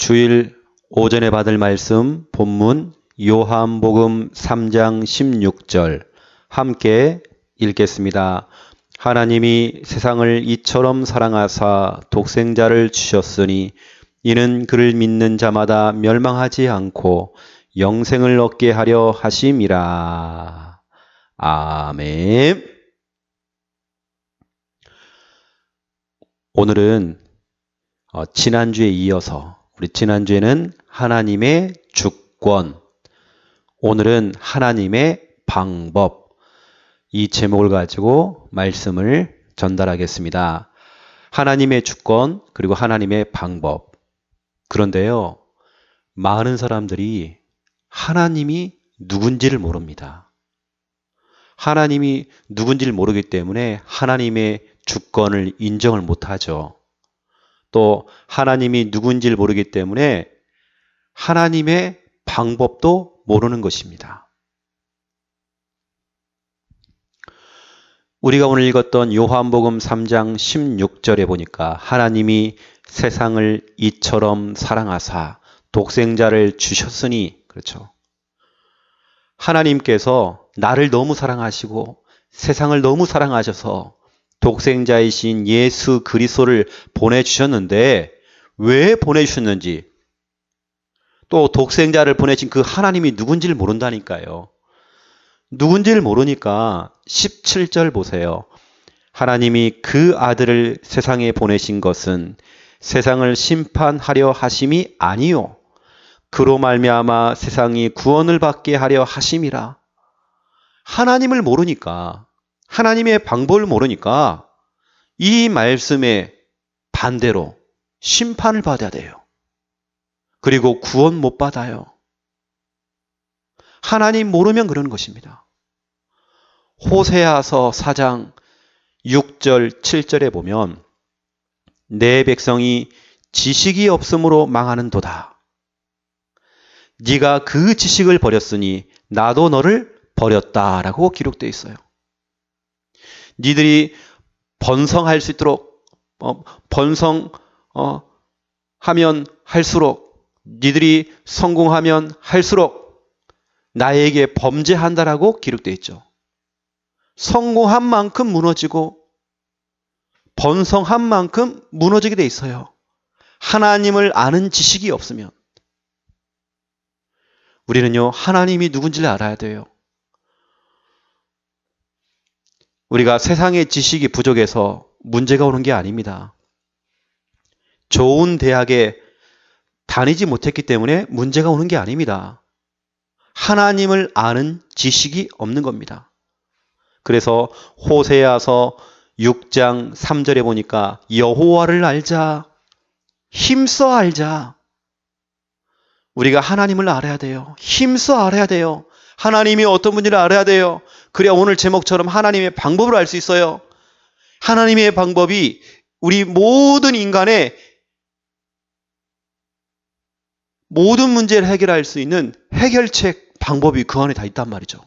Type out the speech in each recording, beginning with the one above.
주일 오전에 받을 말씀 본문 요한복음 3장 16절 함께 읽겠습니다. 하나님이 세상을 이처럼 사랑하사 독생자를 주셨으니 이는 그를 믿는 자마다 멸망하지 않고 영생을 얻게 하려 하심이라. 아멘. 오늘은 지난주에 이어서 우리 지난주에는 하나님의 주권, 오늘은 하나님의 방법, 이 제목을 가지고 말씀을 전달하겠습니다. 하나님의 주권 그리고 하나님의 방법. 그런데요, 많은 사람들이 하나님이 누군지를 모릅니다. 하나님이 누군지를 모르기 때문에 하나님의 주권을 인정을 못하죠. 또 하나님이 누군지를 모르기 때문에 하나님의 방법도 모르는 것입니다. 우리가 오늘 읽었던 요한복음 3장 16절에 보니까 하나님이 세상을 이처럼 사랑하사 독생자를 주셨으니, 그렇죠. 하나님께서 나를 너무 사랑하시고 세상을 너무 사랑하셔서 독생자이신 예수 그리스도를 보내주셨는데 왜 보내주셨는지, 또 독생자를 보내신 그 하나님이 누군지를 모른다니까요. 누군지를 모르니까 17절 보세요. 하나님이 그 아들을 세상에 보내신 것은 세상을 심판하려 하심이 아니요 그로 말미암아 세상이 구원을 받게 하려 하심이라. 하나님을 모르니까, 하나님의 방법을 모르니까 이 말씀에 반대로 심판을 받아야 돼요. 그리고 구원 못 받아요. 하나님 모르면 그러는 것입니다. 호세아서 4장 6절 7절에 보면 내 백성이 지식이 없으므로 망하는도다. 네가 그 지식을 버렸으니 나도 너를 버렸다라고 기록되어 있어요. 니들이 번성할 수 있도록 하면 할수록, 니들이 성공하면 할수록 나에게 범죄한다라고 기록되어 있죠. 성공한 만큼 무너지고 번성한 만큼 무너지게 돼 있어요. 하나님을 아는 지식이 없으면. 우리는요, 하나님이 누군지를 알아야 돼요. 우리가 세상의 지식이 부족해서 문제가 오는 게 아닙니다. 좋은 대학에 다니지 못했기 때문에 문제가 오는 게 아닙니다. 하나님을 아는 지식이 없는 겁니다. 그래서 호세아서 6장 3절에 보니까 여호와를 알자, 힘써 알자. 우리가 하나님을 알아야 돼요. 힘써 알아야 돼요. 하나님이 어떤 분인지를 알아야 돼요. 그래야 오늘 제목처럼 하나님의 방법을 알 수 있어요. 하나님의 방법이 우리 모든 인간의 모든 문제를 해결할 수 있는 해결책 방법이 그 안에 다 있단 말이죠.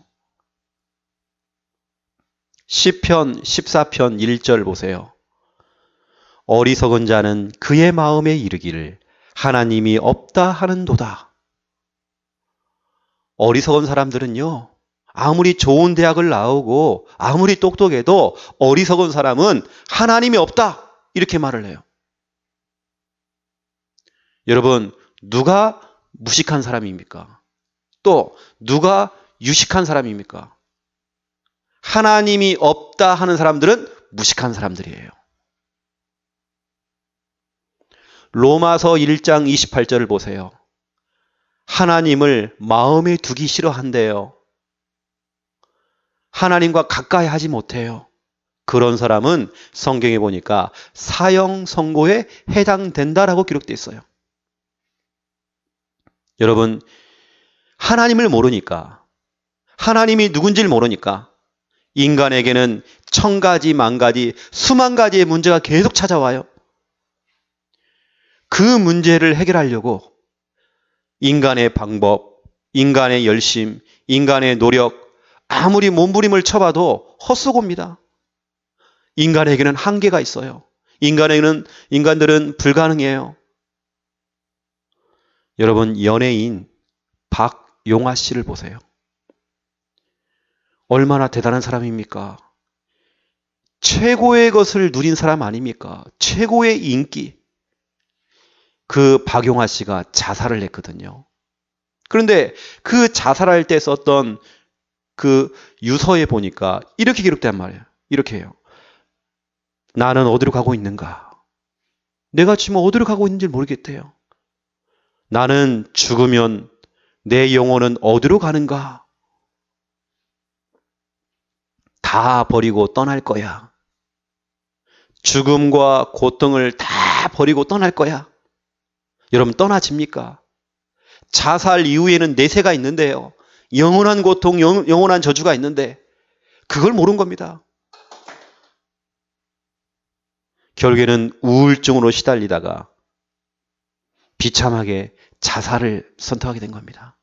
시편 14편 1절 보세요. 어리석은 자는 그의 마음에 이르기를 하나님이 없다 하는도다. 어리석은 사람들은요, 아무리 좋은 대학을 나오고 아무리 똑똑해도 어리석은 사람은 하나님이 없다 이렇게 말을 해요. 여러분, 누가 무식한 사람입니까? 또 누가 유식한 사람입니까? 하나님이 없다 하는 사람들은 무식한 사람들이에요. 로마서 1장 28절을 보세요. 하나님을 마음에 두기 싫어한대요. 하나님과 가까이 하지 못해요. 그런 사람은 성경에 보니까 사형 선고에 해당된다라고 기록되어 있어요. 여러분, 하나님을 모르니까, 하나님이 누군지를 모르니까 인간에게는 천 가지, 만 가지, 수만 가지의 문제가 계속 찾아와요. 그 문제를 해결하려고 인간의 방법, 인간의 열심, 인간의 노력, 아무리 몸부림을 쳐봐도 헛수고입니다. 인간에게는 한계가 있어요. 인간들은 불가능해요. 여러분, 연예인 박용화 씨를 보세요. 얼마나 대단한 사람입니까? 최고의 것을 누린 사람 아닙니까? 최고의 인기. 그 박용화 씨가 자살을 했거든요. 그런데 그 자살할 때 썼던 그 유서에 보니까 이렇게 기록된 말이에요. 이렇게 해요. 나는 어디로 가고 있는가? 내가 지금 어디로 가고 있는지 모르겠대요. 나는 죽으면 내 영혼은 어디로 가는가? 다 버리고 떠날 거야. 죽음과 고통을 다 버리고 떠날 거야. 여러분, 떠나집니까? 자살 이후에는 내세가 있는데요. 영원한 고통, 영원한 저주가 있는데 그걸 모르는 겁니다. 결국에는 우울증으로 시달리다가 비참하게 자살을 선택하게 된 겁니다.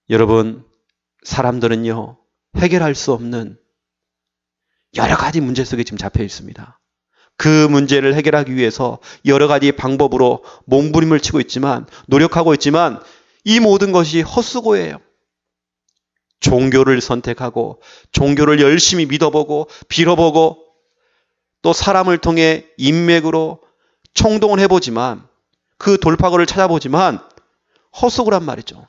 여러분, 사람들은요, 해결할 수 없는 여러 가지 문제 속에 지금 잡혀 있습니다. 그 문제를 해결하기 위해서 여러 가지 방법으로 몸부림을 치고 있지만, 노력하고 있지만 이 모든 것이 헛수고예요. 종교를 선택하고 종교를 열심히 믿어보고 빌어보고 또 사람을 통해 인맥으로 총동을 해보지만 그 돌파구를 찾아보지만 헛수고란 말이죠.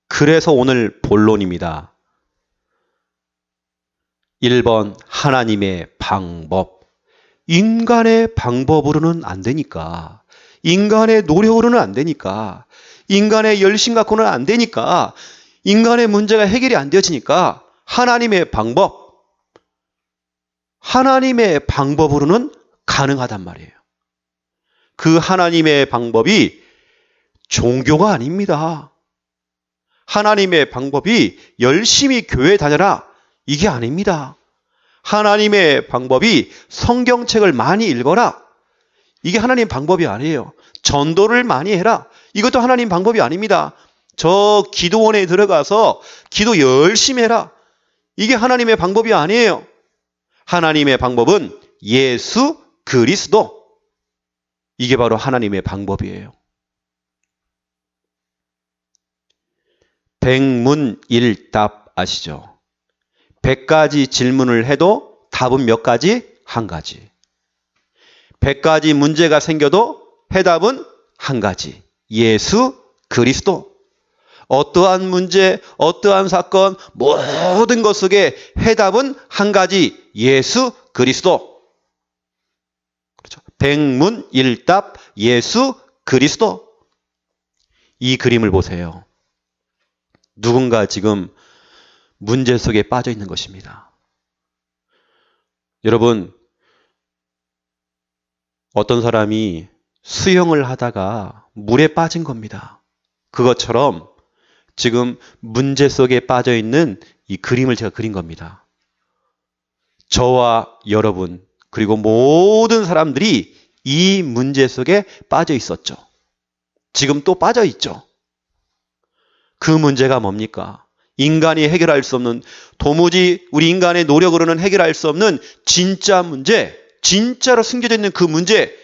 그래서 오늘 본론입니다. 1번, 하나님의 방법. 인간의 방법으로는 안 되니까, 인간의 노력으로는 안 되니까, 인간의 열심 갖고는 안 되니까, 인간의 문제가 해결이 안 되어지니까 하나님의 방법, 하나님의 방법으로는 가능하단 말이에요. 그 하나님의 방법이 종교가 아닙니다. 하나님의 방법이 열심히 교회 다녀라, 이게 아닙니다. 하나님의 방법이 성경책을 많이 읽어라, 이게 하나님 방법이 아니에요. 전도를 많이 해라, 이것도 하나님 방법이 아닙니다. 저 기도원에 들어가서 기도 열심히 해라, 이게 하나님의 방법이 아니에요. 하나님의 방법은 예수 그리스도, 이게 바로 하나님의 방법이에요. 백문일답 아시죠? 100가지 질문을 해도 답은 몇 가지? 한 가지. 100가지 문제가 생겨도 해답은 한 가지. 예수 그리스도. 어떠한 문제, 어떠한 사건, 모든 것 속에 해답은 한 가지. 예수 그리스도. 그렇죠. 백문일답 예수 그리스도. 이 그림을 보세요. 누군가 지금 문제 속에 빠져 있는 것입니다. 여러분, 어떤 사람이 수영을 하다가 물에 빠진 겁니다. 그것처럼 지금 문제 속에 빠져 있는 이 그림을 제가 그린 겁니다. 저와 여러분, 그리고 모든 사람들이 이 문제 속에 빠져 있었죠. 지금 또 빠져 있죠. 그 문제가 뭡니까? 인간이 해결할 수 없는, 도무지 우리 인간의 노력으로는 해결할 수 없는 진짜 문제, 진짜로 숨겨져 있는 그 문제,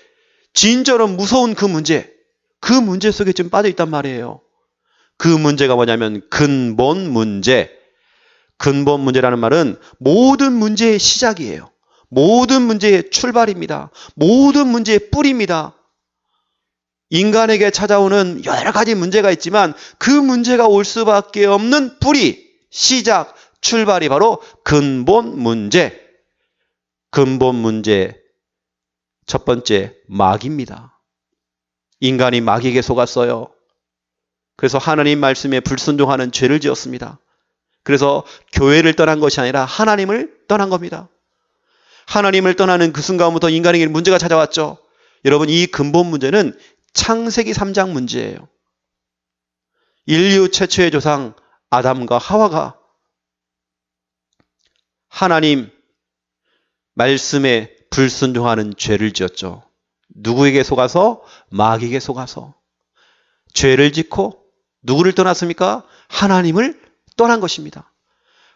진짜로 무서운 그 문제 속에 지금 빠져 있단 말이에요. 그 문제가 뭐냐면 근본 문제. 근본 문제라는 말은 모든 문제의 시작이에요. 모든 문제의 출발입니다. 모든 문제의 뿌리입니다. 인간에게 찾아오는 여러 가지 문제가 있지만 그 문제가 올 수밖에 없는 뿌리, 시작, 출발이 바로 근본 문제. 근본 문제 첫 번째, 마귀입니다. 인간이 마귀에게 속았어요. 그래서 하나님 말씀에 불순종하는 죄를 지었습니다. 그래서 교회를 떠난 것이 아니라 하나님을 떠난 겁니다. 하나님을 떠나는 그 순간부터 인간에게 문제가 찾아왔죠. 여러분, 이 근본 문제는 창세기 3장 문제예요. 인류 최초의 조상 아담과 하와가 하나님 말씀에 불순종하는 죄를 지었죠. 누구에게 속아서? 마귀에게 속아서. 죄를 짓고 누구를 떠났습니까? 하나님을 떠난 것입니다.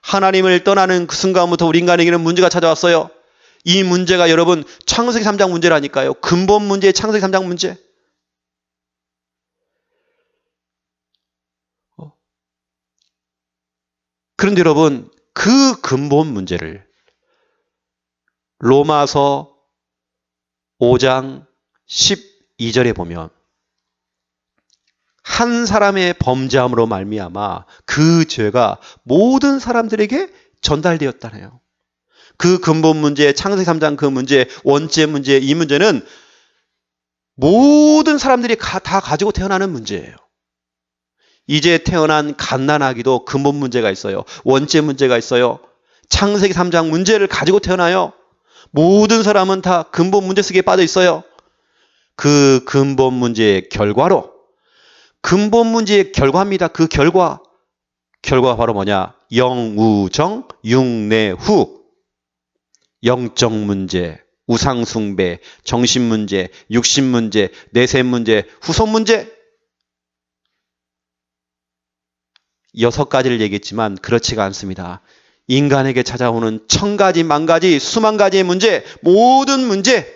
하나님을 떠나는 그 순간부터 우리 인간에게는 문제가 찾아왔어요. 이 문제가 여러분 창세기 3장 문제라니까요. 근본 문제의 창세기 3장 문제. 그런데 여러분 그 근본 문제를 로마서 5장 12절에 보면 한 사람의 범죄함으로 말미암아 그 죄가 모든 사람들에게 전달되었다네요. 그 근본 문제, 창세기 3장 그 문제, 원죄 문제, 이 문제는 모든 사람들이 다 가지고 태어나는 문제예요. 이제 태어난 갓난아기도 근본 문제가 있어요. 원죄 문제가 있어요. 창세기 3장 문제를 가지고 태어나요. 모든 사람은 다 근본 문제 속에 빠져 있어요. 그 근본 문제의 결과로, 근본 문제의 결과입니다. 그 결과가 바로 뭐냐? 영우정, 육내후. 영적 문제, 우상숭배, 정신 문제, 육신 문제, 내세 문제, 후손 문제. 6가지를 얘기했지만 그렇지가 않습니다. 인간에게 찾아오는 1000가지, 10,000가지, 수만 가지의 문제, 모든 문제,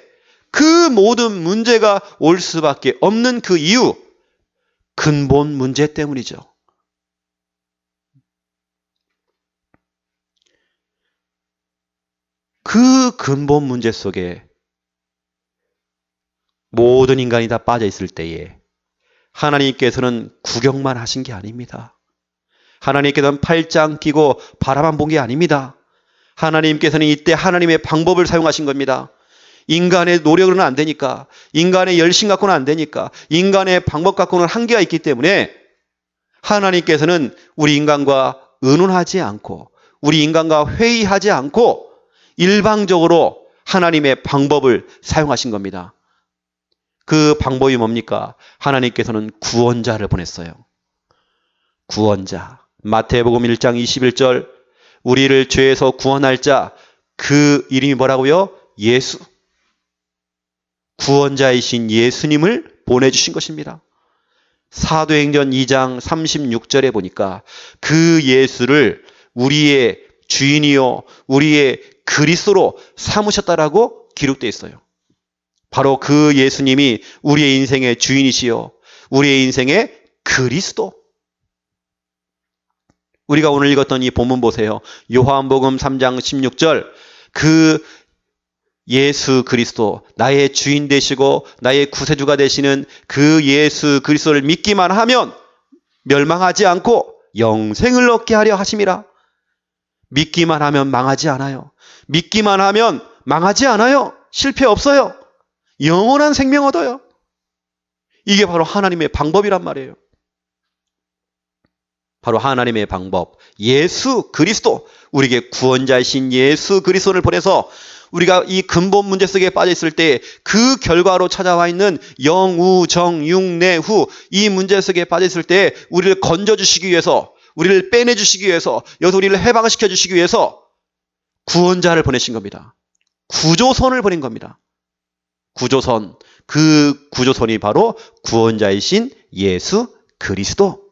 그 모든 문제가 올 수밖에 없는 그 이유, 근본 문제 때문이죠. 그 근본 문제 속에 모든 인간이 다 빠져 있을 때에 하나님께서는 구경만 하신 게 아닙니다. 하나님께서는 팔짱 끼고 바라만 본 게 아닙니다. 하나님께서는 이때 하나님의 방법을 사용하신 겁니다. 인간의 노력으로는 안 되니까, 인간의 열심 갖고는 안 되니까, 인간의 방법 갖고는 한계가 있기 때문에 하나님께서는 우리 인간과 의논하지 않고 우리 인간과 회의하지 않고 일방적으로 하나님의 방법을 사용하신 겁니다. 그 방법이 뭡니까? 하나님께서는 구원자를 보냈어요. 구원자. 마태복음 1장 21절 우리를 죄에서 구원할 자, 그 이름이 뭐라고요? 예수. 구원자이신 예수님을 보내주신 것입니다. 사도행전 2장 36절에 보니까 그 예수를 우리의 주인이요 우리의 그리스도로 삼으셨다라고 기록되어 있어요. 바로 그 예수님이 우리의 인생의 주인이시요 우리의 인생의 그리스도. 우리가 오늘 읽었던 이 본문 보세요. 요한복음 3장 16절 그 예수 그리스도, 나의 주인 되시고 나의 구세주가 되시는 그 예수 그리스도를 믿기만 하면 멸망하지 않고 영생을 얻게 하려 하심이라. 믿기만 하면 망하지 않아요. 믿기만 하면 망하지 않아요. 실패 없어요. 영원한 생명 얻어요. 이게 바로 하나님의 방법이란 말이에요. 바로 하나님의 방법, 예수 그리스도, 우리에게 구원자이신 예수 그리스도를 보내서 우리가 이 근본 문제 속에 빠져 있을 때 그 결과로 찾아와 있는 영우, 정, 육, 내, 후 이 문제 속에 빠져 있을 때 우리를 건져주시기 위해서, 우리를 빼내주시기 위해서, 여기서 우리를 해방시켜 주시기 위해서 구원자를 보내신 겁니다. 구조선을 보낸 겁니다. 구조선, 그 구조선이 바로 구원자이신 예수 그리스도.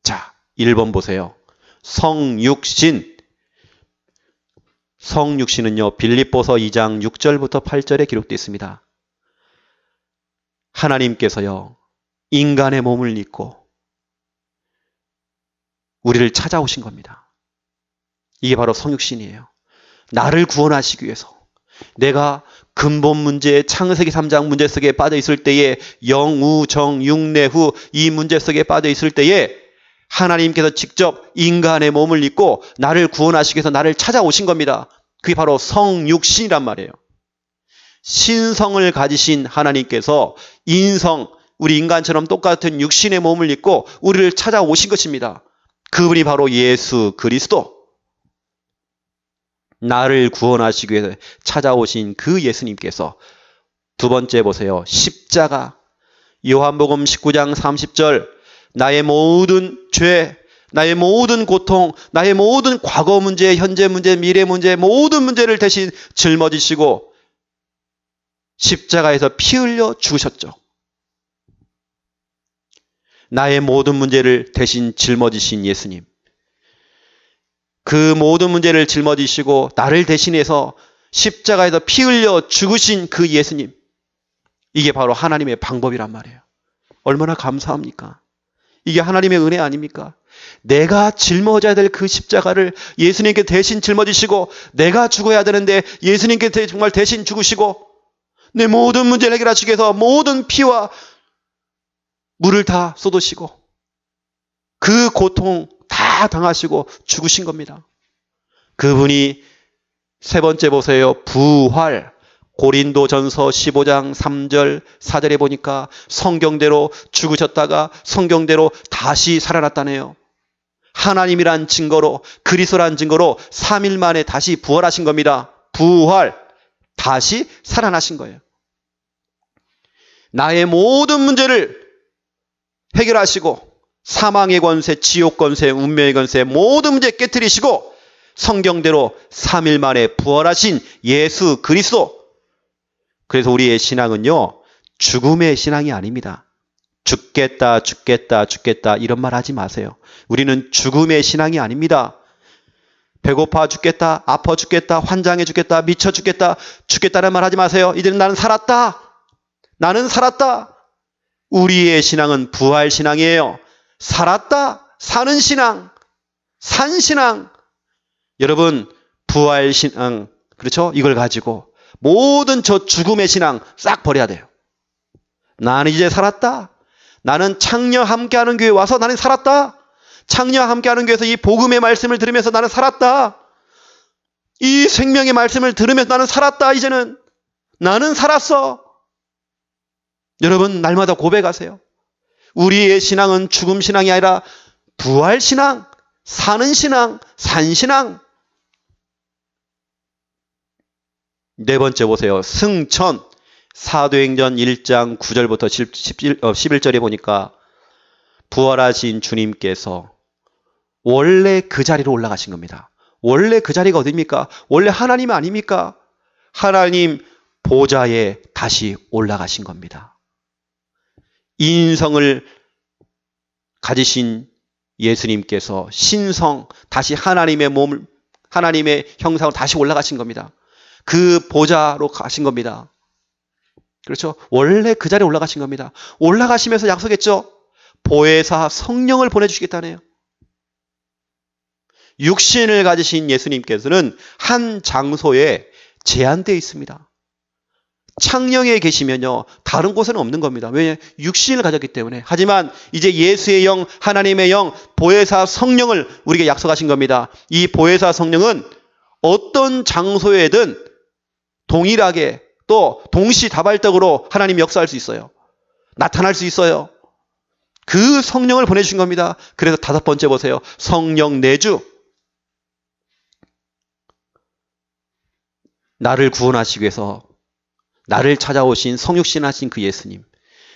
자, 1번 보세요. 성육신. 성육신은요, 빌립보서 2장 6절부터 8절에 기록되어 있습니다. 하나님께서요, 인간의 몸을 입고 우리를 찾아오신 겁니다. 이게 바로 성육신이에요. 나를 구원하시기 위해서. 내가 근본 문제, 창세기 3장 문제 속에 빠져 있을 때에 영우, 정, 육, 내, 후 이 문제 속에 빠져 있을 때에 하나님께서 직접 인간의 몸을 입고 나를 구원하시기 위해서 나를 찾아오신 겁니다. 그게 바로 성육신이란 말이에요. 신성을 가지신 하나님께서 인성, 우리 인간처럼 똑같은 육신의 몸을 입고 우리를 찾아오신 것입니다. 그분이 바로 예수 그리스도. 나를 구원하시기 위해서 찾아오신 그 예수님께서 두 번째 보세요. 십자가. 요한복음 19장 30절 나의 모든 죄, 나의 모든 고통, 나의 모든 과거 문제, 현재 문제, 미래 문제, 모든 문제를 대신 짊어지시고 십자가에서 피 흘려 죽으셨죠. 나의 모든 문제를 대신 짊어지신 예수님. 그 모든 문제를 짊어지시고 나를 대신해서 십자가에서 피 흘려 죽으신 그 예수님. 이게 바로 하나님의 방법이란 말이에요. 얼마나 감사합니까? 이게 하나님의 은혜 아닙니까? 내가 짊어져야 될 그 십자가를 예수님께 대신 짊어지시고 내가 죽어야 되는데 예수님께 정말 대신 죽으시고 내 모든 문제를 해결하시기 위해서 모든 피와 물을 다 쏟으시고 그 고통 다 당하시고 죽으신 겁니다. 그분이 세 번째 보세요. 부활. 고린도전서 15장 3절 4절에 보니까 성경대로 죽으셨다가 성경대로 다시 살아났다네요. 하나님이란 증거로, 그리스도란 증거로 3일 만에 다시 부활하신 겁니다. 부활. 다시 살아나신 거예요. 나의 모든 문제를 해결하시고 사망의 권세, 지옥 권세, 운명의 권세 모든 문제 깨트리시고 성경대로 3일 만에 부활하신 예수 그리스도. 그래서 우리의 신앙은요, 죽음의 신앙이 아닙니다. 죽겠다, 죽겠다, 죽겠다 이런 말 하지 마세요. 우리는 죽음의 신앙이 아닙니다. 배고파 죽겠다, 아파 죽겠다, 환장해 죽겠다, 미쳐 죽겠다, 죽겠다는 말 하지 마세요. 이제는 나는 살았다. 나는 살았다. 우리의 신앙은 부활 신앙이에요. 살았다, 사는 신앙, 산 신앙. 여러분, 부활 신앙, 그렇죠? 이걸 가지고 모든 저 죽음의 신앙 싹 버려야 돼요. 나는 이제 살았다. 나는 창녀 함께하는 교회에 와서 나는 살았다. 창녀 함께하는 교회에서 이 복음의 말씀을 들으면서 나는 살았다. 이 생명의 말씀을 들으면서 나는 살았다. 이제는 나는 살았어. 여러분, 날마다 고백하세요. 우리의 신앙은 죽음 신앙이 아니라 부활 신앙, 사는 신앙, 산 신앙. 네 번째 보세요. 승천. 사도행전 1장 9절부터 11절에 보니까 부활하신 주님께서 원래 그 자리로 올라가신 겁니다. 원래 그 자리가 어디입니까? 원래 하나님 아닙니까? 하나님 보좌에 다시 올라가신 겁니다. 인성을 가지신 예수님께서 신성, 다시 하나님의 몸을, 하나님의 형상으로 다시 올라가신 겁니다. 그 보좌로 가신 겁니다. 그렇죠? 원래 그 자리에 올라가신 겁니다. 올라가시면서 약속했죠? 보혜사 성령을 보내주시겠다네요. 육신을 가지신 예수님께서는 한 장소에 제한되어 있습니다. 창령에 계시면요, 다른 곳에는 없는 겁니다. 왜냐하면 육신을 가졌기 때문에. 하지만 이제 예수의 영, 하나님의 영, 보혜사 성령을 우리에게 약속하신 겁니다. 이 보혜사 성령은 어떤 장소에든 동일하게 또 동시다발적으로 하나님 역사할 수 있어요. 나타날 수 있어요. 그 성령을 보내주신 겁니다. 그래서 다섯 번째 보세요. 성령 내주. 나를 구원하시기 위해서 나를 찾아오신 성육신하신 그 예수님.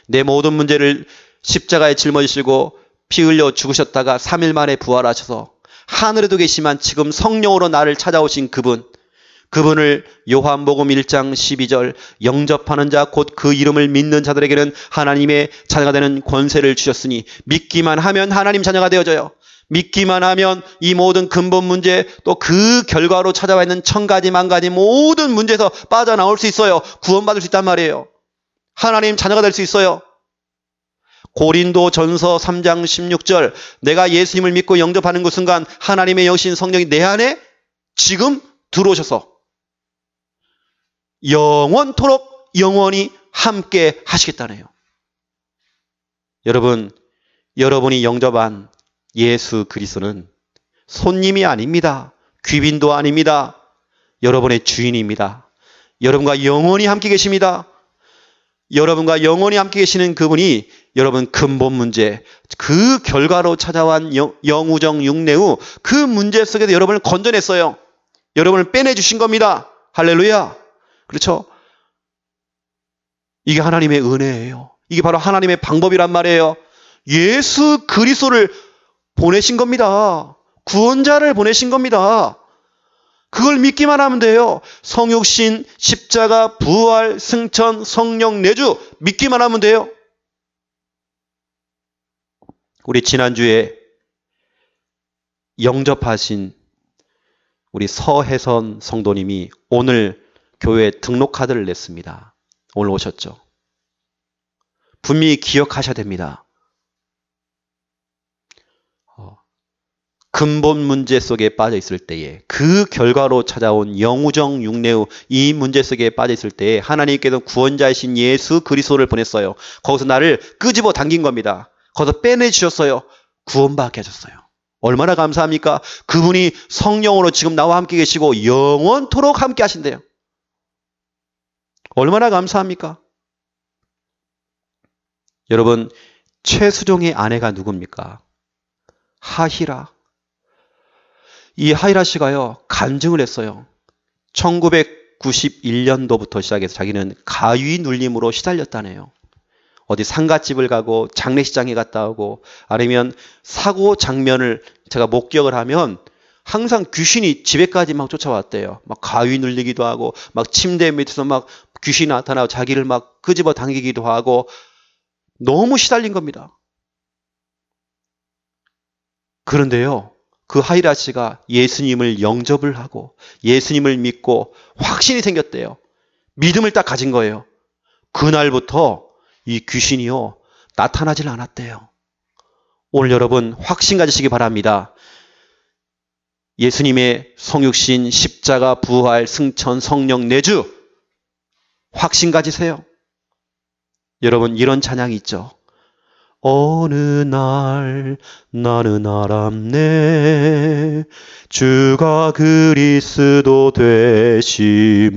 내 모든 문제를 십자가에 짊어지시고 피 흘려 죽으셨다가 3일 만에 부활하셔서 하늘에도 계시지만 지금 성령으로 나를 찾아오신 그분을 요한복음 1장 12절 영접하는 자 곧 그 이름을 믿는 자들에게는 하나님의 자녀가 되는 권세를 주셨으니 믿기만 하면 하나님 자녀가 되어져요. 믿기만 하면 이 모든 근본 문제 또 그 결과로 찾아와 있는 천 가지 만 가지 모든 문제에서 빠져나올 수 있어요. 구원받을 수 있단 말이에요. 하나님 자녀가 될 수 있어요. 고린도전서 3장 16절 내가 예수님을 믿고 영접하는 그 순간 하나님의 여신 성령이 내 안에 지금 들어오셔서 영원토록 영원히 함께 하시겠다네요. 여러분, 여러분이 영접한 예수 그리스도는 손님이 아닙니다. 귀빈도 아닙니다. 여러분의 주인입니다. 여러분과 영원히 함께 계십니다. 여러분과 영원히 함께 계시는 그분이 여러분 근본 문제, 그 결과로 찾아온 영우정 육내우 그 문제 속에서 여러분을 건져냈어요. 여러분을 빼내주신 겁니다. 할렐루야. 그렇죠? 이게 하나님의 은혜예요. 이게 바로 하나님의 방법이란 말이에요. 예수 그리스도를 보내신 겁니다. 구원자를 보내신 겁니다. 그걸 믿기만 하면 돼요. 성육신, 십자가, 부활, 승천, 성령 내주 믿기만 하면 돼요. 우리 지난주에 영접하신 우리 서혜선 성도님이 오늘 교회 등록 카드를 냈습니다. 오늘 오셨죠? 분명히 기억하셔야 됩니다. 근본 문제 속에 빠져 있을 때에, 그 결과로 찾아온 영우정 육례후 이 문제 속에 빠져 있을 때에 하나님께서 구원자이신 예수 그리스도를 보냈어요. 거기서 나를 끄집어 당긴 겁니다. 거기서 빼내주셨어요. 구원받게 하셨어요. 얼마나 감사합니까? 그분이 성령으로 지금 나와 함께 계시고 영원토록 함께 하신대요. 얼마나 감사합니까? 여러분, 최수종의 아내가 누굽니까? 하히라. 이 하히라 씨가요, 간증을 했어요. 1991년도부터 시작해서 자기는 가위 눌림으로 시달렸다네요. 어디 상갓집을 가고 장례식장에 갔다 오고 아니면 사고 장면을 제가 목격을 하면 항상 귀신이 집에까지 막 쫓아왔대요. 막 가위 눌리기도 하고 막 침대 밑에서 막 귀신이 나타나고 자기를 막 끄집어 당기기도 하고 너무 시달린 겁니다. 그런데요, 그 하히라 씨가 예수님을 영접을 하고 예수님을 믿고 확신이 생겼대요. 믿음을 딱 가진 거예요. 그날부터 이 귀신이요, 나타나질 않았대요. 오늘 여러분 확신 가지시기 바랍니다. 예수님의 성육신, 십자가, 부활, 승천, 성령, 내주 확신 가지세요. 여러분, 이런 찬양이 있죠. 어느 날 나는 알았네 주가 그리스도 되심을.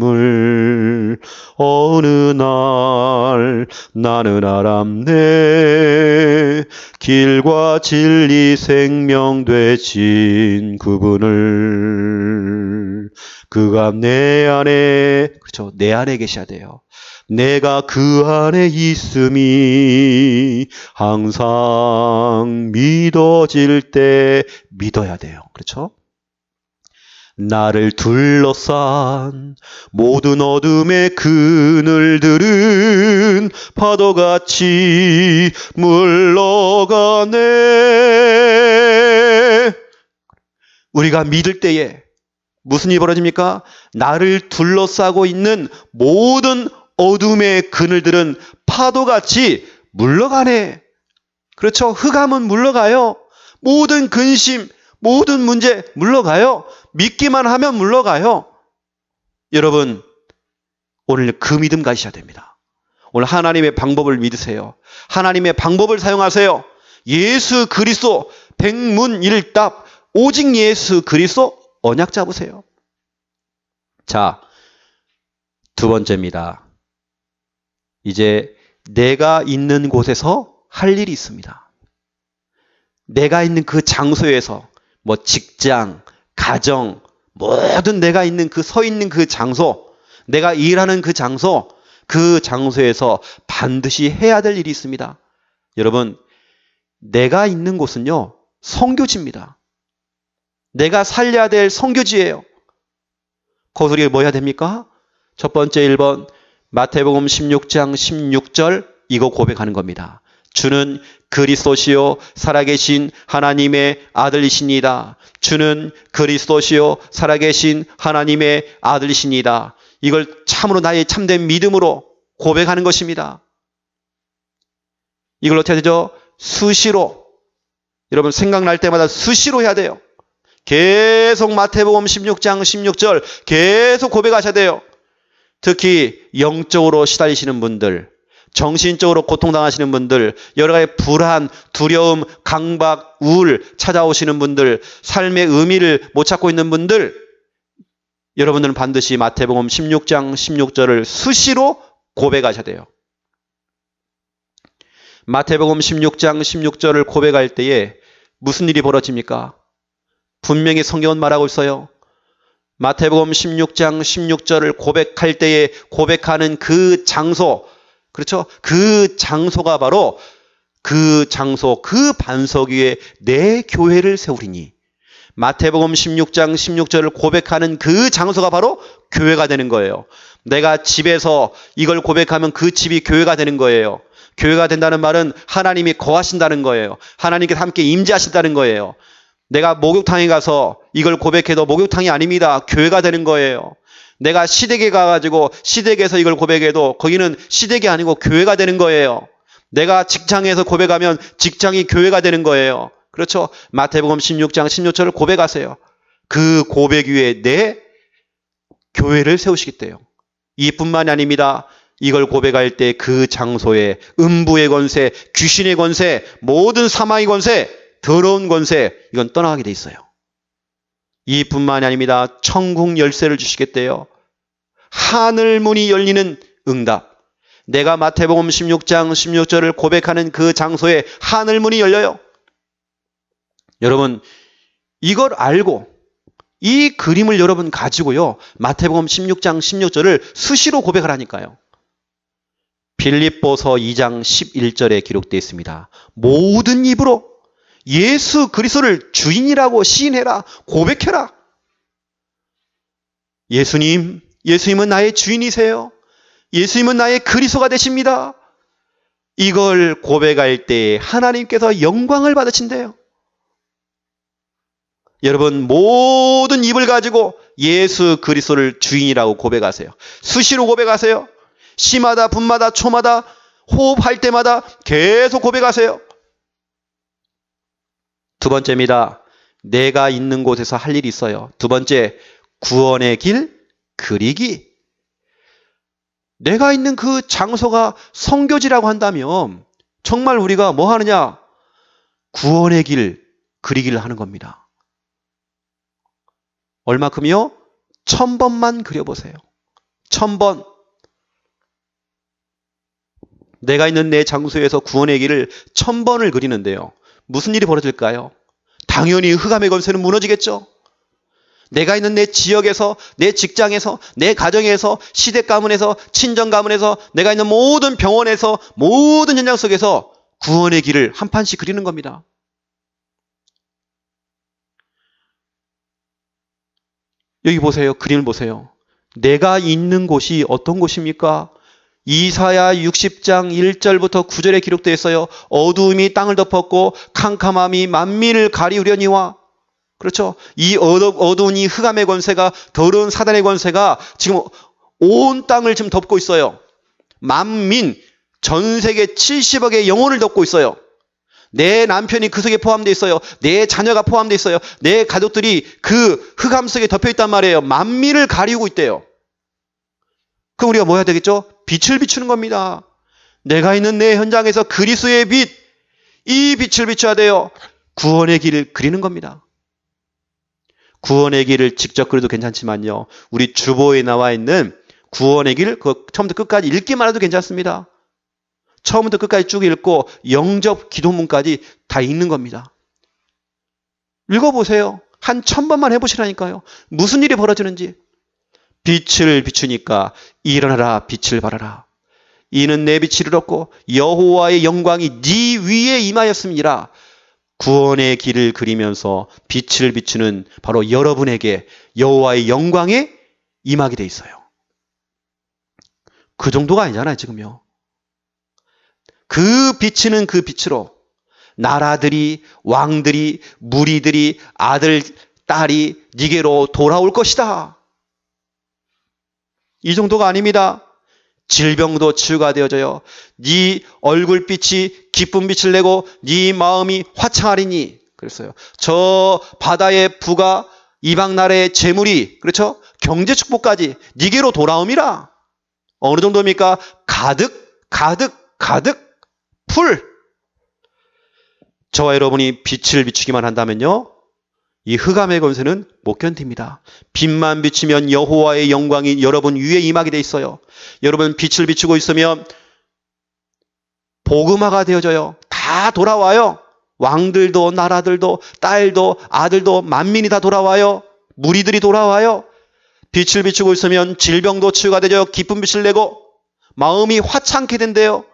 어느 날 나는 알았네 길과 진리 생명 되신 그분을. 그가 내 안에, 그렇죠, 내 안에 계셔야 돼요. 내가 그 안에 있음이 항상 믿어질 때 믿어야 돼요. 그렇죠? 나를 둘러싼 모든 어둠의 그늘들은 파도같이 물러가네. 우리가 믿을 때에 무슨 일이 벌어집니까? 나를 둘러싸고 있는 모든 어둠의 그늘들은 파도같이 물러가네. 그렇죠? 흑암은 물러가요. 모든 근심, 모든 문제 물러가요. 믿기만 하면 물러가요. 여러분, 오늘 그 믿음 가지셔야 됩니다. 오늘 하나님의 방법을 믿으세요. 하나님의 방법을 사용하세요. 예수 그리스도 백문일답, 오직 예수 그리스도 언약 잡으세요. 자, 두 번째입니다. 이제 내가 있는 곳에서 할 일이 있습니다. 내가 있는 그 장소에서, 뭐 직장, 가정, 모든 내가 있는 그 서 있는 그 장소, 내가 일하는 그 장소, 그 장소에서 반드시 해야 될 일이 있습니다. 여러분, 내가 있는 곳은요, 선교지입니다. 내가 살려야 될 선교지예요. 거기서 우리가 뭐 해야 됩니까? 첫 번째 1번, 마태복음 16장 16절 이거 고백하는 겁니다. 주는 그리스도시요 살아계신 하나님의 아들이십니다. 주는 그리스도시요 살아계신 하나님의 아들이십니다. 이걸 참으로 나의 참된 믿음으로 고백하는 것입니다. 이걸 어떻게 해야 되죠? 수시로. 여러분 생각날 때마다 수시로 해야 돼요. 계속 마태복음 16장 16절 계속 고백하셔야 돼요. 특히 영적으로 시달리시는 분들, 정신적으로 고통당하시는 분들, 여러 가지 불안, 두려움, 강박, 우울 찾아오시는 분들, 삶의 의미를 못 찾고 있는 분들, 여러분들은 반드시 마태복음 16장 16절을 수시로 고백하셔야 돼요. 마태복음 16장 16절을 고백할 때에 무슨 일이 벌어집니까? 분명히 성경은 말하고 있어요. 마태복음 16장 16절을 고백할 때에 고백하는 그 장소, 그렇죠? 그 장소가 바로 그 장소, 그 반석 위에 내 교회를 세우리니. 마태복음 16장 16절을 고백하는 그 장소가 바로 교회가 되는 거예요. 내가 집에서 이걸 고백하면 그 집이 교회가 되는 거예요. 교회가 된다는 말은 하나님이 거하신다는 거예요. 하나님께서 함께 임재하신다는 거예요. 내가 목욕탕에 가서 이걸 고백해도 목욕탕이 아닙니다. 교회가 되는 거예요. 내가 시댁에 가가지고 시댁에서 이걸 고백해도 거기는 시댁이 아니고 교회가 되는 거예요. 내가 직장에서 고백하면 직장이 교회가 되는 거예요. 그렇죠? 마태복음 16장 16절을 고백하세요. 그 고백 위에 내 교회를 세우시겠대요. 이뿐만이 아닙니다. 이걸 고백할 때 그 장소에 음부의 권세, 귀신의 권세, 모든 사망의 권세, 더러운 권세, 이건 떠나가게 돼 있어요. 이뿐만이 아닙니다. 천국 열쇠를 주시겠대요. 하늘 문이 열리는 응답. 내가 마태복음 16장 16절을 고백하는 그 장소에 하늘 문이 열려요. 여러분, 이걸 알고 이 그림을 여러분 가지고요. 마태복음 16장 16절을 수시로 고백하라니까요. 빌립보서 2장 11절에 기록되어 있습니다. 모든 입으로 예수 그리스도를 주인이라고 시인해라. 고백해라. 예수님은 나의 주인이세요. 예수님은 나의 그리스도가 되십니다. 이걸 고백할 때 하나님께서 영광을 받으신대요. 여러분, 모든 입을 가지고 예수 그리스도를 주인이라고 고백하세요. 수시로 고백하세요. 시마다 분마다 초마다 호흡할 때마다 계속 고백하세요. 두 번째입니다. 내가 있는 곳에서 할 일이 있어요. 두 번째, 구원의 길 그리기. 내가 있는 그 장소가 성교지라고 한다면 정말 우리가 뭐 하느냐? 구원의 길 그리기를 하는 겁니다. 얼마큼이요? 1000번만 그려보세요. 1000번. 내가 있는 내 장소에서 구원의 길을 1000번을 그리는데요. 무슨 일이 벌어질까요? 당연히 흑암의 권세는 무너지겠죠. 내가 있는 내 지역에서, 내 직장에서, 내 가정에서, 시댁 가문에서, 친정 가문에서, 내가 있는 모든 병원에서, 모든 현장 속에서 구원의 길을 한 판씩 그리는 겁니다. 여기 보세요. 그림을 보세요. 내가 있는 곳이 어떤 곳입니까? 이사야 60장 1절부터 9절에 기록되어 있어요. 어두움이 땅을 덮었고 캄캄함이 만민을 가리우려니와. 그렇죠? 이 어두운 이 흑암의 권세가, 더러운 사단의 권세가 지금 온 땅을 지금 덮고 있어요. 만민, 전 세계 70억의 영혼을 덮고 있어요. 내 남편이 그 속에 포함되어 있어요. 내 자녀가 포함되어 있어요. 내 가족들이 그 흑암 속에 덮여 있단 말이에요. 만민을 가리우고 있대요. 그럼 우리가 뭐 해야 되겠죠? 빛을 비추는 겁니다. 내가 있는 내 현장에서 그리스도의 빛, 이 빛을 비춰야 돼요. 구원의 길을 그리는 겁니다. 구원의 길을 직접 그려도 괜찮지만요. 우리 주보에 나와 있는 구원의 길, 그 처음부터 끝까지 읽기만 해도 괜찮습니다. 처음부터 끝까지 쭉 읽고 영접 기도문까지 다 읽는 겁니다. 읽어보세요. 한 1000번만 해보시라니까요. 무슨 일이 벌어지는지. 빛을 비추니까 일어나라 빛을 발하라. 이는 내 빛이 이르렀고 여호와의 영광이 네 위에 임하였음이라. 구원의 길을 그리면서 빛을 비추는 바로 여러분에게 여호와의 영광에 임하게 돼 있어요. 그 정도가 아니잖아요, 지금요. 그 비치는 그 빛으로 나라들이, 왕들이, 무리들이, 아들, 딸이 네게로 돌아올 것이다. 이 정도가 아닙니다. 질병도 치유가 되어져요. 네 얼굴빛이 기쁜 빛을 내고 네 마음이 화창하리니. 그랬어요. 저 바다의 부가 이방 나라의 재물이, 그렇죠? 경제 축복까지 네게로 돌아옴이라. 어느 정도입니까? 가득 풀. 저와 여러분이 빛을 비추기만 한다면요, 이 흑암의 권세는 못 견딥니다. 빛만 비추면 여호와의 영광이 여러분 위에 임하게 돼 있어요. 여러분 빛을 비추고 있으면 복음화가 되어져요. 다 돌아와요. 왕들도 나라들도 딸도 아들도 만민이 다 돌아와요. 무리들이 돌아와요. 빛을 비추고 있으면 질병도 치유가 되죠. 기쁜 빛을 내고 마음이 화창게 된대요.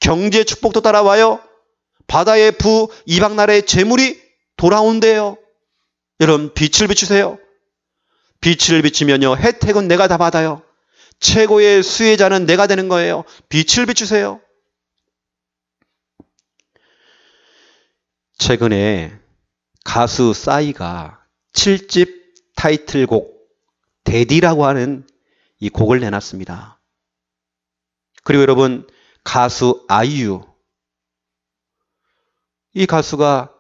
경제 축복도 따라와요. 바다의 부, 이방 나라의 재물이 돌아온대요. 여러분 빛을 비추세요. 빛을 비추면요, 혜택은 내가 다 받아요. 최고의 수혜자는 내가 되는 거예요. 빛을 비추세요. 최근에 가수 싸이가 7집 타이틀곡 데디라고 하는 이 곡을 내놨습니다. 그리고 여러분, 가수 아이유, 이 가수가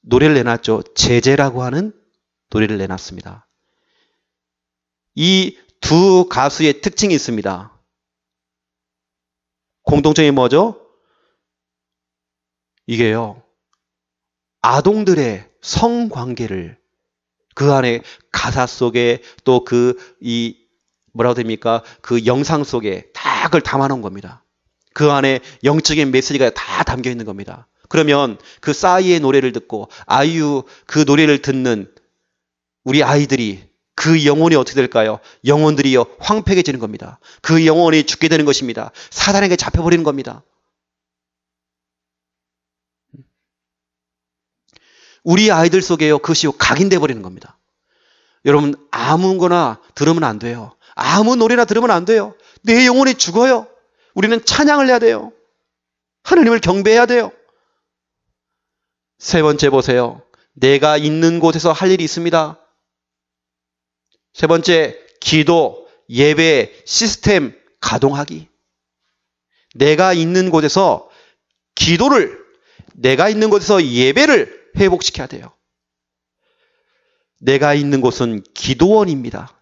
노래를 내놨죠. 제재라고 하는 노래를 내놨습니다. 이 두 가수의 특징이 있습니다. 공통점이 뭐죠? 이게요, 아동들의 성관계를 그 안에 가사 속에 또 뭐라고 됩니까? 그 영상 속에 다 그걸 담아놓은 겁니다. 그 안에 영적인 메시지가 다 담겨 있는 겁니다. 그러면 그 싸이의 노래를 듣고 아이유 그 노래를 듣는 우리 아이들이 그 영혼이 어떻게 될까요? 영혼들이요, 황폐해지는 겁니다. 그 영혼이 죽게 되는 것입니다. 사단에게 잡혀버리는 겁니다. 우리 아이들 속에요, 그것이 각인돼 버리는 겁니다. 여러분, 아무거나 들으면 안 돼요. 아무 노래나 들으면 안 돼요. 내 영혼이 죽어요. 우리는 찬양을 해야 돼요. 하나님을 경배해야 돼요. 세 번째 보세요. 내가 있는 곳에서 할 일이 있습니다. 세 번째, 기도, 예배, 시스템 가동하기. 내가 있는 곳에서 기도를, 내가 있는 곳에서 예배를 회복시켜야 돼요. 내가 있는 곳은 기도원입니다.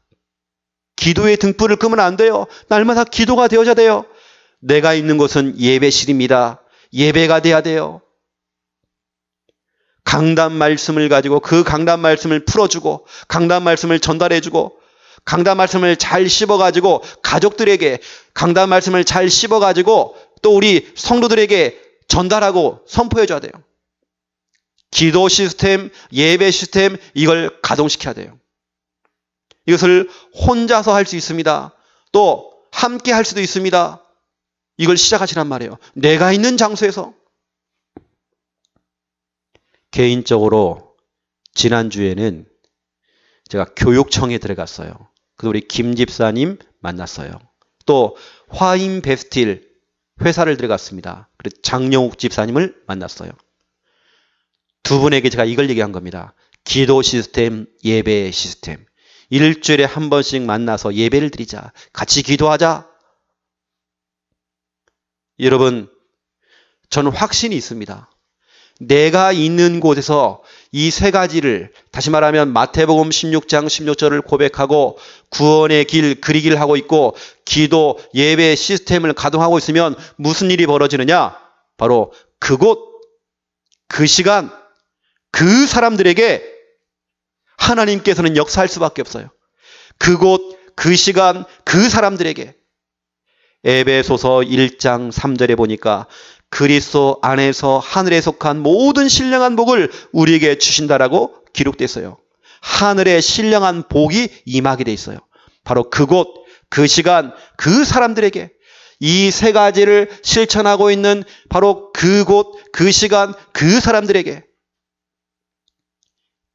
기도의 등불을 끄면 안 돼요. 날마다 기도가 되어야 돼요. 내가 있는 곳은 예배실입니다. 예배가 돼야 돼요. 강단 말씀을 가지고 그 강단 말씀을 풀어주고 강단 말씀을 전달해주고 강단 말씀을 잘 씹어가지고 가족들에게 강단 말씀을 잘 씹어가지고 또 우리 성도들에게 전달하고 선포해줘야 돼요. 기도 시스템, 예배 시스템, 이걸 가동시켜야 돼요. 이것을 혼자서 할 수 있습니다. 또 함께 할 수도 있습니다. 이걸 시작하시란 말이에요. 내가 있는 장소에서. 개인적으로 지난주에는 제가 교육청에 들어갔어요. 그래서 우리 김 집사님 만났어요. 또 화인 베스틸 회사를 들어갔습니다. 그래서 장영욱 집사님을 만났어요. 두 분에게 제가 이걸 얘기한 겁니다. 기도 시스템, 예배 시스템. 일주일에 한 번씩 만나서 예배를 드리자. 같이 기도하자. 여러분, 저는 확신이 있습니다. 내가 있는 곳에서 이 세 가지를, 다시 말하면 마태복음 16장 16절을 고백하고 구원의 길 그리기를 하고 있고 기도, 예배 시스템을 가동하고 있으면 무슨 일이 벌어지느냐? 바로 그곳, 그 시간, 그 사람들에게 하나님께서는 역사할 수밖에 없어요. 그곳, 그 시간, 그 사람들에게. 에베소서 1장 3절에 보니까 그리스도 안에서 하늘에 속한 모든 신령한 복을 우리에게 주신다라고 기록됐어요. 하늘의 신령한 복이 임하게 돼 있어요. 바로 그곳, 그 시간, 그 사람들에게. 이 세 가지를 실천하고 있는 바로 그곳, 그 시간, 그 사람들에게.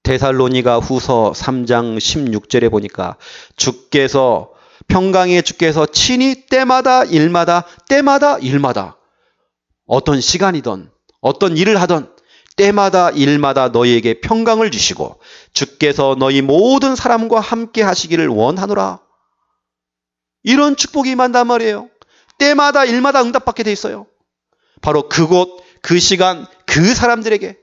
데살로니가 후서 3장 16절에 보니까 평강의 주께서 친히 때마다 일마다 어떤 시간이든 어떤 일을 하든 때마다 일마다 너희에게 평강을 주시고 주께서 너희 모든 사람과 함께 하시기를 원하노라. 이런 축복이 임한단 말이에요. 때마다 일마다 응답받게 돼 있어요. 바로 그곳, 그 시간, 그 사람들에게.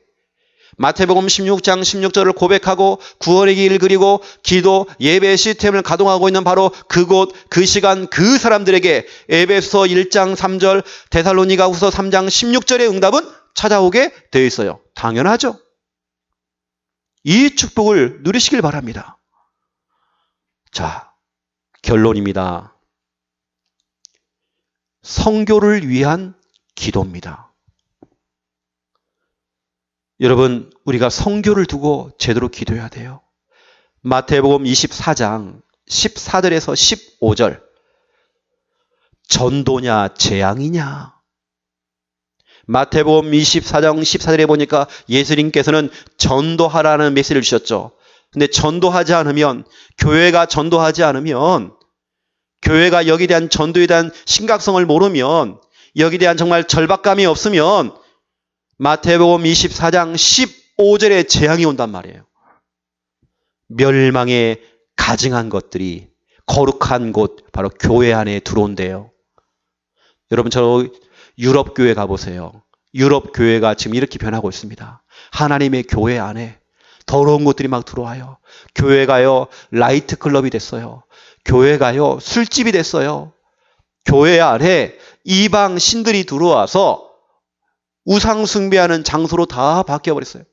마태복음 16장 16절을 고백하고 구원의 길 그리고 기도, 예배 시스템을 가동하고 있는 바로 그곳, 그 시간, 그 사람들에게 에베소서 1장 3절, 데살로니가 후서 3장 16절의 응답은 찾아오게 되어 있어요. 당연하죠. 이 축복을 누리시길 바랍니다. 자, 결론입니다. 선교를 위한 기도입니다. 여러분, 우리가 선교를 두고 제대로 기도해야 돼요. 마태복음 24장 14절에서 15절. 전도냐 재앙이냐. 마태복음 24장 14절에 보니까 예수님께서는 전도하라는 메시지를 주셨죠. 근데 전도하지 않으면, 교회가 전도하지 않으면, 교회가 여기에 대한 전도에 대한 심각성을 모르면, 여기에 대한 정말 절박감이 없으면 마태복음 24장 15절에 재앙이 온단 말이에요. 멸망에 가증한 것들이 거룩한 곳 바로 교회 안에 들어온대요. 여러분 저 유럽 교회 가보세요. 유럽 교회가 지금 이렇게 변하고 있습니다. 하나님의 교회 안에 더러운 것들이 막 들어와요. 교회가요 라이트 클럽이 됐어요. 교회가요 술집이 됐어요. 교회 안에 이방 신들이 들어와서 우상 숭배하는 장소로 다 바뀌어버렸어요.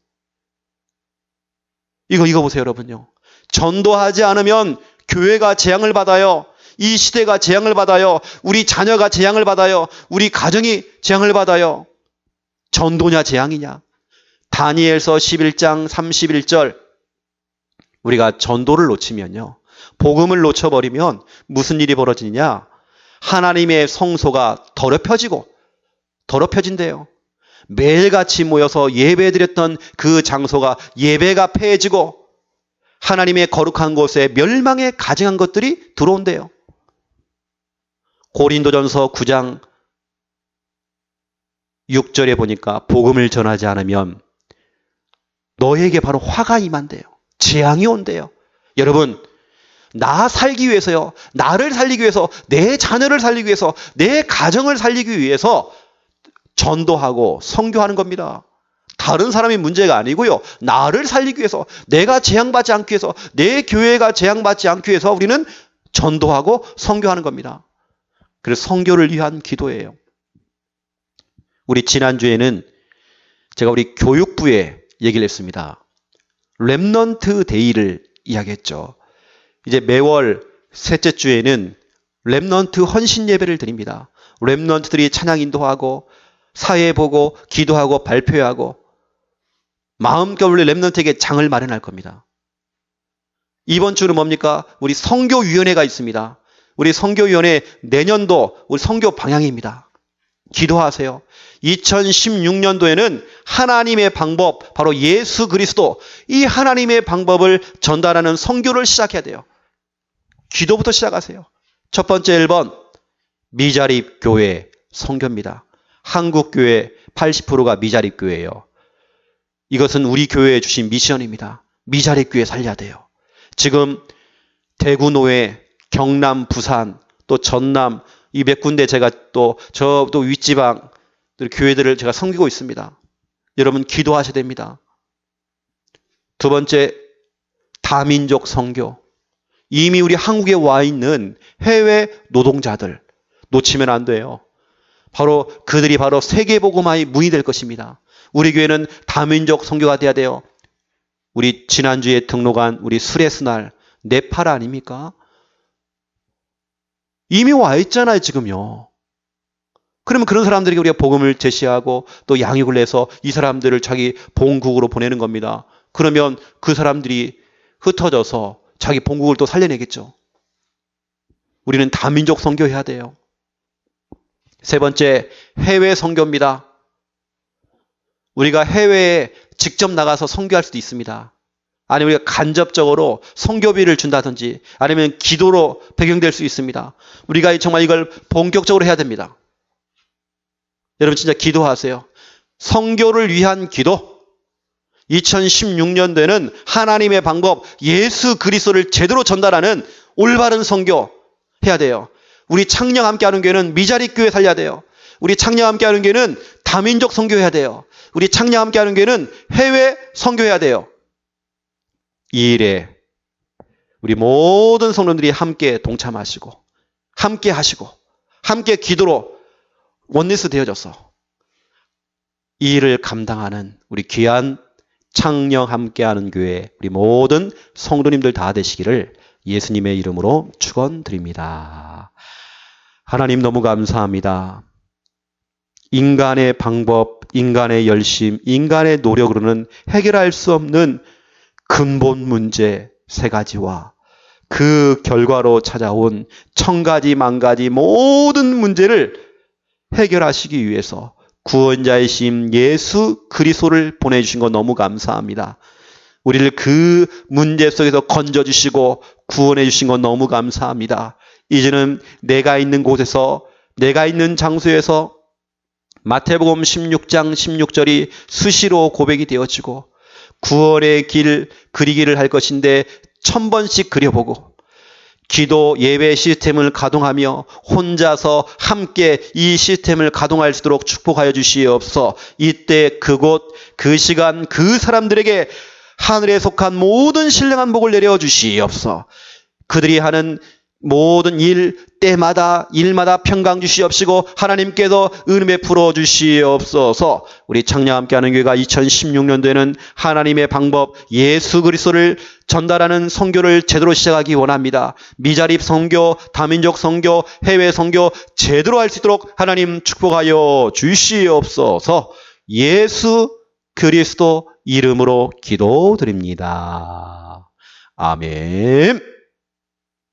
이거 보세요 여러분요. 전도하지 않으면 교회가 재앙을 받아요. 이 시대가 재앙을 받아요. 우리 자녀가 재앙을 받아요. 우리 가정이 재앙을 받아요. 전도냐 재앙이냐. 다니엘서 11장 31절 우리가 전도를 놓치면요. 복음을 놓쳐버리면 무슨 일이 벌어지느냐. 하나님의 성소가 더럽혀진대요. 매일같이 모여서 예배드렸던 그 장소가 예배가 폐해지고 하나님의 거룩한 곳에 멸망에 가증한 것들이 들어온대요. 고린도전서 9장 6절에 보니까 복음을 전하지 않으면 너에게 바로 화가 임한대요. 재앙이 온대요. 여러분 나 살기 위해서요. 나를 살리기 위해서 내 자녀를 살리기 위해서 내 가정을 살리기 위해서 전도하고 선교하는 겁니다. 다른 사람이 문제가 아니고요. 나를 살리기 위해서 내가 재앙받지 않기 위해서 내 교회가 재앙받지 않기 위해서 우리는 전도하고 선교하는 겁니다. 그래서 선교를 위한 기도예요. 우리 지난주에는 제가 우리 교육부에 얘기를 했습니다. 렘넌트 데이를 이야기했죠. 이제 매월 셋째 주에는 렘넌트 헌신 예배를 드립니다. 렘넌트들이 찬양 인도하고 사회 보고 기도하고 발표하고 마음껏 우리 렘넌트에게 장을 마련할 겁니다. 이번 주는 뭡니까? 우리 선교위원회가 있습니다. 우리 선교위원회 내년도 우리 선교 방향입니다. 기도하세요. 2016년도에는 하나님의 방법, 바로 예수 그리스도, 이 하나님의 방법을 전달하는 선교를 시작해야 돼요. 기도부터 시작하세요. 첫 번째 1번, 미자립 교회 선교입니다. 한국 교회 80%가 미자립 교회예요. 이것은 우리 교회에 주신 미션입니다. 미자립 교회 살려야 돼요. 지금 대구, 노회, 경남, 부산, 또 전남 이 몇 군데 제가 또 윗지방 교회들을 제가 섬기고 있습니다. 여러분 기도하셔야 됩니다. 두 번째, 다민족 선교. 이미 우리 한국에 와 있는 해외 노동자들 놓치면 안 돼요. 바로 그들이 바로 세계복음화의 문이 될 것입니다. 우리 교회는 다민족 선교가 돼야 돼요. 우리 지난주에 등록한 우리 수레스날 네팔 아닙니까? 이미 와 있잖아요 지금요. 그러면 그런 사람들에게 우리가 복음을 제시하고 또 양육을 해서 이 사람들을 자기 본국으로 보내는 겁니다. 그러면 그 사람들이 흩어져서 자기 본국을 또 살려내겠죠. 우리는 다민족 선교해야 돼요. 세 번째, 해외 선교입니다. 우리가 해외에 직접 나가서 선교할 수도 있습니다. 아니면 우리가 간접적으로 선교비를 준다든지 아니면 기도로 배경될 수 있습니다. 우리가 정말 이걸 본격적으로 해야 됩니다. 여러분 진짜 기도하세요. 선교를 위한 기도. 2016년도에는 하나님의 방법 예수 그리스도를 제대로 전달하는 올바른 선교 해야 돼요. 우리 창녕 함께하는 교회는 미자립 교회 살려야 돼요. 우리 창녕 함께하는 교회는 다민족 선교해야 돼요. 우리 창녕 함께하는 교회는 해외 선교해야 돼요. 이 일에 우리 모든 성도들이 함께 동참하시고 함께 하시고 함께 기도로 원리스 되어져서 이 일을 감당하는 우리 귀한 창녕 함께하는 교회 우리 모든 성도님들 다 되시기를 예수님의 이름으로 축원드립니다. 하나님 너무 감사합니다. 인간의 방법, 인간의 열심, 인간의 노력으로는 해결할 수 없는 근본 문제 3가지와 그 결과로 찾아온 1000가지, 10,000가지 모든 문제를 해결하시기 위해서 구원자이신 예수 그리스도를 보내주신 거 너무 감사합니다. 우리를 그 문제 속에서 건져주시고 구원해 주신 거 너무 감사합니다. 이제는 내가 있는 곳에서 내가 있는 장소에서 마태복음 16장 16절이 수시로 고백이 되어지고 구원의 길 그리기를 할 것인데 1000번씩 그려보고 기도 예배 시스템을 가동하며 혼자서 함께 이 시스템을 가동할 수 있도록 축복하여 주시옵소서. 이때 그곳 그 시간 그 사람들에게 하늘에 속한 모든 신령한 복을 내려 주시옵소서. 그들이 하는 모든 때마다 일마다 평강 주시옵시고 하나님께서 은혜 베풀어 주시옵소서. 우리 창녕 함께하는 교회가 2016년도에는 하나님의 방법 예수 그리스도를 전달하는 선교를 제대로 시작하기 원합니다. 미자립 선교, 다민족 선교, 해외 선교 제대로 할 수 있도록 하나님 축복하여 주시옵소서. 예수 그리스도 이름으로 기도드립니다. 아멘.